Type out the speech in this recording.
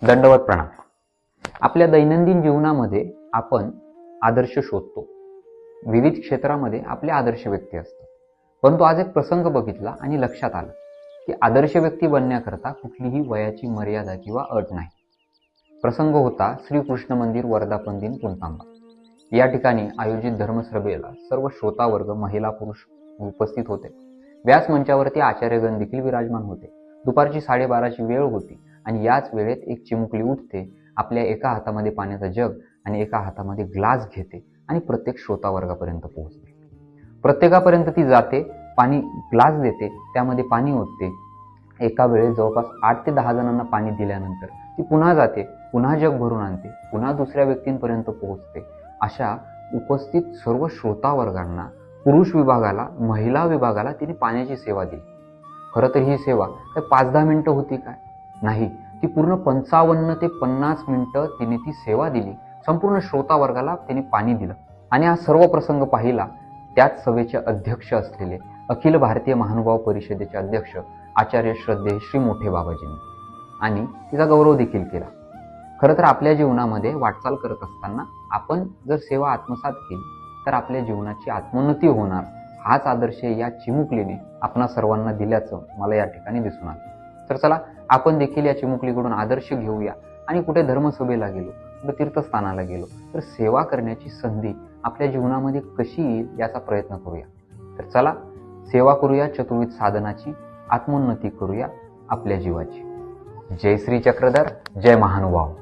दंडवत प्रणाम. आपल्या दैनंदिन जीवनामध्ये आपण आदर्श शोधतो. विविध क्षेत्रामध्ये आपले आदर्श व्यक्ती असतात. परंतु आज एक प्रसंग बघितला आणि लक्षात आलं की आदर्श व्यक्ती बनण्याकरता कुठलीही वयाची मर्यादा किंवा अट नाही. प्रसंग होता श्री कृष्ण मंदिर वर्धापन दिन पुणतांबा. या ठिकाणी आयोजित धर्मसभेला सर्व श्रोता वर्ग, महिला पुरुष उपस्थित होते. व्यासमंचावरती आचार्यगण देखील विराजमान होते. दुपारची 12:30ची वेळ होती आणि याच वेळेत एक चिमुकली उठते, आपल्या एका हातामध्ये पाण्याचा जग आणि एका हातामध्ये ग्लास घेते आणि प्रत्येक श्रोता वर्गापर्यंत पोहोचते. प्रत्येकापर्यंत ती जाते, पाणी ग्लास देते, त्यामध्ये पाणी ओतते. एका वेळेस जवळपास 8 ते 10 जणांना पाणी दिल्यानंतर ती पुन्हा जाते, पुन्हा जग भरून आणते, पुन्हा दुसऱ्या व्यक्तींपर्यंत पोहोचते. अशा उपस्थित सर्व श्रोता वर्गांना, पुरुष विभागाला, महिला विभागाला तिने पाण्याची सेवा दिली. खरं तर ही सेवा 5-10 मिनिटं होती काय? नाही, ती पूर्ण 55 ते 50 मिनिटं तिने ती सेवा दिली. संपूर्ण श्रोता वर्गाला तिने पाणी दिलं. आणि हा सर्व प्रसंग पाहिला त्याच सभेचे अध्यक्ष असलेले अखिल भारतीय महानुभाव परिषदेचे अध्यक्ष आचार्य श्रद्धेय श्री मोठे बाबाजींनी, आणि तिचा गौरव देखील केला. खरं तर आपल्या जीवनामध्ये वाटचाल करत असताना आपण जर सेवा आत्मसात केली तर आपल्या जीवनाची आत्मोन्नती होणार, हाच आदर्श या चिमुकलीने आपणा सर्वांना दिल्याचं मला या ठिकाणी दिसून आलं. तर चला, आपण देखील या चिमुकलीकडून आदर्श घेऊया आणि कुठे धर्मसभेला गेलो, कुठे तीर्थस्थानाला गेलो तर सेवा करण्याची संधी आपल्या जीवनामध्ये कशी येईल याचा प्रयत्न करूया. तर चला, सेवा करूया चतुर्विध साधनाची, आत्मोन्नती करूया आपल्या जीवाची. जय श्री चक्रधर, जय महानुभाव.